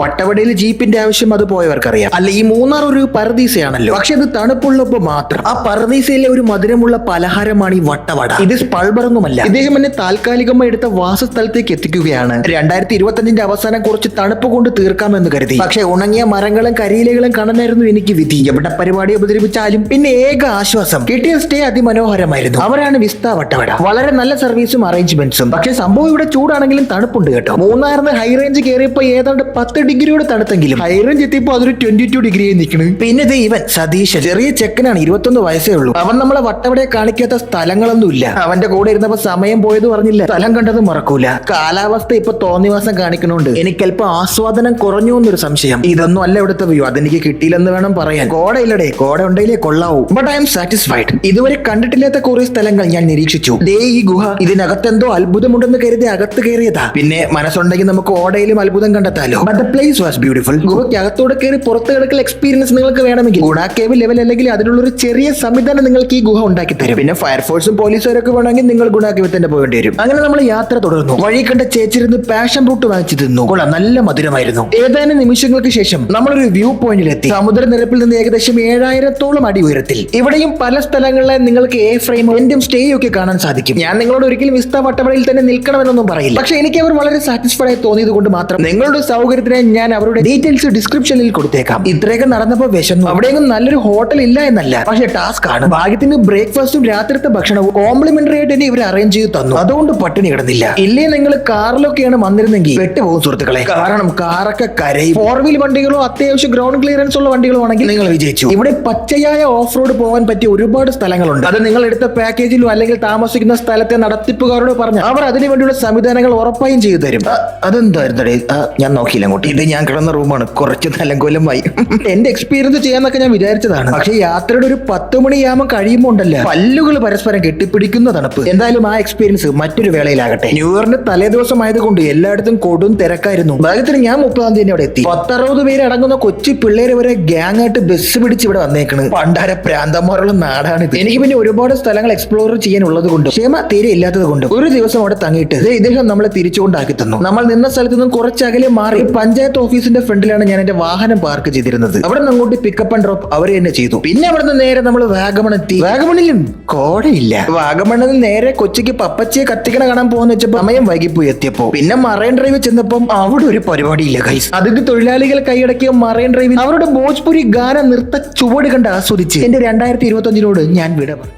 വട്ടവടയിൽ ജീപ്പിന്റെ ആവശ്യം അത് പോയവർക്കറിയാം. അല്ല, ഈ മൂന്നാർ ഒരു പരദീസയാണല്ലോ. പക്ഷെ ഇത് തണുപ്പുള്ളപ്പോ മാത്രം. ആ പരദീസയിലെ ഒരു മധുരമുള്ള പലഹാരമാണ് ഈ വട്ടവട. ഇത് സ്പൾബറൊന്നുമല്ല. ഇദ്ദേഹം എന്നെ താൽക്കാലികമായി എടുത്ത വാസസ്ഥലത്തേക്ക് എത്തിക്കുകയാണ്. 2025 അവസാനം കുറച്ച് തണുപ്പ് കൊണ്ട് തീർക്കാമെന്ന് കരുതി. പക്ഷെ ഉണങ്ങിയ മരങ്ങളും കരിയിലകളും കാണാനായിരുന്നു എനിക്ക് വിധി. എവിടെ പരിപാടി അവതരിപ്പിച്ചാലും പിന്നെ ഏക ആശ്വാസം കിട്ടിയ സ്റ്റേ അതിമനോഹരമായിരുന്നു. അവരാണ് വിസ്ത വട്ടവട. വളരെ നല്ല സർവീസും അറേഞ്ച്മെന്റ്സും. പക്ഷെ സംഭവം ഇവിടെ ചൂടാണെങ്കിലും തണുപ്പുണ്ട് കേട്ടോ. മൂന്നാറിന് ഹൈ റേഞ്ച് കയറിയപ്പോ ഏതാണ്ട് 10 ഡിഗ്രിയോട് തണുത്തെങ്കിലും ഹൈ റേഞ്ച് എത്തിയപ്പോ അതൊരു 22 ഡിഗ്രിയായി നിൽക്കുന്നു. പിന്നെ ഇവൻ സതീശൻ, ചെറിയ ചെക്കനാണ്, 21 വയസ്സേ ഉള്ളൂ. അവൻ നമ്മളെ വട്ടവടയെ കാണിക്കാത്ത സ്ഥലങ്ങളൊന്നുമില്ല. അവന്റെ കൂടെ ഇരുന്നപ്പോ സമയം പോയത് പറഞ്ഞില്ല, സ്ഥലം കണ്ടത് മറക്കൂല. കാലാവസ്ഥ ഇപ്പൊ തോന്നിവാസം കാണിക്കണോണ്ട് എനിക്കല്പം ആസ്വാദനം കുറഞ്ഞു എന്നൊരു സംശയം. ഇതൊന്നും അല്ല ഇവിടുത്തെ വ്യൂ, അതെനിക്ക് കിട്ടിയില്ലെന്ന് വേണം പറയാൻ. കോടയില്ലടേ, കോട ഉണ്ടെങ്കിലേ കൊള്ളാവൂ. But I'm satisfied. ഇതുവരെ കണ്ടിട്ടില്ലാത്ത കുറെ സ്ഥലങ്ങൾ ഞാൻ നിരീക്ഷിച്ചു. ദേ ഈ ഗുഹ, ഇതിനകത്തെന്തോ അത്ഭുതമുണ്ടെന്ന് കരുതി അകത്ത് കയറിയതാ. പിന്നെ മനസ്സുണ്ടെങ്കിൽ നമുക്ക് ഓടയിലും അത്ഭുതം കണ്ടെത്താലോ. But the place was beautiful. ഗുഹയ്ക്ക് അകത്തോടെ കയറി പുറത്ത് കിടക്കൽ എക്സ്പീരിയൻസ് നിങ്ങൾക്ക് വേണമെങ്കിൽ ഗുണ കേവ് ലെവൽ അല്ലെങ്കിൽ അതിനുള്ളൊരു ചെറിയ സംവിധാനം നിങ്ങൾക്ക് ഈ ഗുഹ ഉണ്ടാക്കി തരും. പിന്നെ ഫയർഫോഴ്സും പോലീസുകാരൊക്കെ വേണമെങ്കിൽ നിങ്ങൾ ഗുണ കേവ് തന്നെ പോകേണ്ടി വരും. അങ്ങനെ നമ്മൾ യാത്ര തുടർന്നു. വഴി കണ്ട ചേച്ചിരുന്ന് പാഷൻ ഫ്രൂട്ട് വാങ്ങിച്ചു തിന്നു. കൊള്ളാം, നല്ല മധുരമായിരുന്നു. ഏതാനും നിമിഷങ്ങൾക്ക് ശേഷം നമ്മളൊരു വ്യൂ പോയിന്റിലെത്തി. സമുദ്രനിരപ്പിൽ നിന്ന് ഏകദേശം 7000-ഓളം അടി ഉയരത്തിൽ. ഇവിടെയും പല സ്ഥലങ്ങളിലെ നിങ്ങൾക്ക് എ ഫ്രെയിം എന്റും സ്റ്റേ ഒക്കെ കാണാൻ സാധിക്കും. ഞാൻ നിങ്ങളോട് ഒരിക്കലും വിസ്ത വട്ടവടയിൽ തന്നെ നിൽക്കണമെന്നൊന്നും പറയില്ല. പക്ഷെ എനിക്ക് അവർ വളരെ സാറ്റിസ്ഫൈഡ് ആയി തോന്നിയത് കൊണ്ട് മാത്രം നിങ്ങളുടെ സൗകര്യത്തിന് ഞാൻ അവരുടെ ഡീറ്റെയിൽസ് ഡിസ്ക്രിപ്ഷനിൽ കൊടുത്തേക്കാം. ഇത്രയൊക്കെ നടന്നപ്പോ വിശന്നു. അവിടെയൊന്നും നല്ലൊരു ഹോട്ടൽ ഇല്ല എന്നല്ല, പക്ഷെ ടാസ്ക് ആണ്. ഭാഗ്യത്തിന് ബ്രേക്ക്ഫാസ്റ്റും രാത്രിത്തെ ഭക്ഷണവും കോംപ്ലിമെന്ററി ആയിട്ട് തന്നെ ഇവർ അറേഞ്ച് ചെയ്ത് തന്നു. അതുകൊണ്ട് പട്ടിണി കിടന്നില്ല. ഇല്ലേ നിങ്ങൾ കാറിലൊക്കെയാണ് വന്നിരുന്നെങ്കിൽ പെട്ടുപോകും സുഹൃത്തുക്കളെ. കാരണം കാറൊക്കെ കരയും. 4 വീൽ വണ്ടികളോ അത്യാവശ്യം ഗ്രൗണ്ട് ക്ലിയറൻസ് ഉള്ള വണ്ടികളോ ആണെങ്കിൽ നിങ്ങൾ വിജയിച്ചു. ഇവിടെ പച്ചയായ ഓഫ് റോഡ് പോകാൻ പറ്റിയ ഒരുപാട് സ്ഥലങ്ങളുണ്ട്. അത് നിങ്ങൾ എടുത്ത പാക്കേജിലോ അല്ലെങ്കിൽ താമസിക്കുന്ന സ്ഥലത്തെ നടത്തിപ്പുകാരോട് പറഞ്ഞ് അവർ അതിനു വേണ്ടിയുള്ള സംവിധാനങ്ങൾ ഉറപ്പായും ചെയ്തു തരും. അതെന്തായിരുന്നടേ? ഞാൻ നോക്കിയില്ല അങ്ങോട്ട്. ഇത് ഞാൻ കിടന്ന റൂമാണ്. കുറച്ച് തലങ്കൊല്ലമായി. എന്റെ എക്സ്പീരിയൻസ് ചെയ്യാന്നൊക്കെ ഞാൻ വിചാരിച്ചതാണ്. പക്ഷെ യാത്രയുടെ ഒരു 10 മണിയാകുമ്പോൾ കഴിയുമ്പോൾ ഉണ്ടല്ലോ, പല്ലുകൾ പരസ്പരം കെട്ടിപ്പിടിക്കുന്ന തണുപ്പ്. എന്തായാലും ആ എക്സ്പീരിയൻസ് മറ്റൊരു വേളയിലാകട്ടെ. ന്യൂ ഇയറിന്റെ തലേദിവസം ആയതുകൊണ്ട് എല്ലായിടത്തും കൊടും തിരക്കായിരുന്നു. ഭാഗ്യത്തിന് ഞാൻ 30-ാം തീയതി അവിടെ എത്തി. 10-60 പേര് അടങ്ങുന്ന കൊച്ചു പിള്ളേരെ വരെ ഗ്യാങ് ആയിട്ട് ബസ് പിടിച്ച് ഇവിടെ വന്നേക്കണ്. പണ്ടാര പ്രാന്തന്മാരുള്ള നാടാണിത്. എനിക്ക് പിന്നെ ഒരുപാട് സ്ഥലങ്ങൾ എക്സ്പ്ലോർ ചെയ്യാനുള്ളത് കൊണ്ട് ക്ഷമ തീരെ ഇല്ലാത്തത് കൊണ്ട് ഒരു ദിവസം അവിടെ തങ്ങിയിട്ട് ഇദ്ദേഹം നമ്മളെ തിരിച്ചുകൊണ്ടാക്കി തന്നു. നമ്മൾ നിന്ന സ്ഥലത്ത് നിന്നും കുറച്ചകലെ മാറി പഞ്ചായത്ത് ഓഫീസിന്റെ ഫ്രണ്ടിലാണ് ഞാൻ എന്റെ വാഹനം പാർക്ക് ചെയ്തിരുന്നത്. അവിടെ നിന്ന് അങ്ങോട്ട് പിക്കപ്പ് ആൻഡ് ഡ്രോപ്പ് അവർ തന്നെ ചെയ്തു. പിന്നെ അവിടെ നിന്ന് നേരെ നമ്മൾ വാഗമൺ എത്തി. വാഗമണിലും കോടയില്ല. വാഗമണിൽ നിന്ന് നേരെ കൊച്ചിക്ക് പപ്പച്ചിയെ കത്തിക്കണ കാണാൻ പോകുന്ന വെച്ചപ്പോ സമയം വൈകിപ്പോയി എത്തിയപ്പോ. പിന്നെ മറൈൻ ഡ്രൈവ് ചെന്നപ്പം അവിടെ ഒരു പരിപാടിയില്ല ഗൈസ്. അതിഥി തൊഴിലാളികൾ കൈയടക്കിയ മറൈൻ ഡ്രൈവിൽ അവരുടെ ഭോജ്പുരി ഗാന നൃത്ത ചുവട് കണ്ട് ആസ്വദിച്ച് എന്റെ 2025 ഞാൻ വിട പറഞ്ഞു.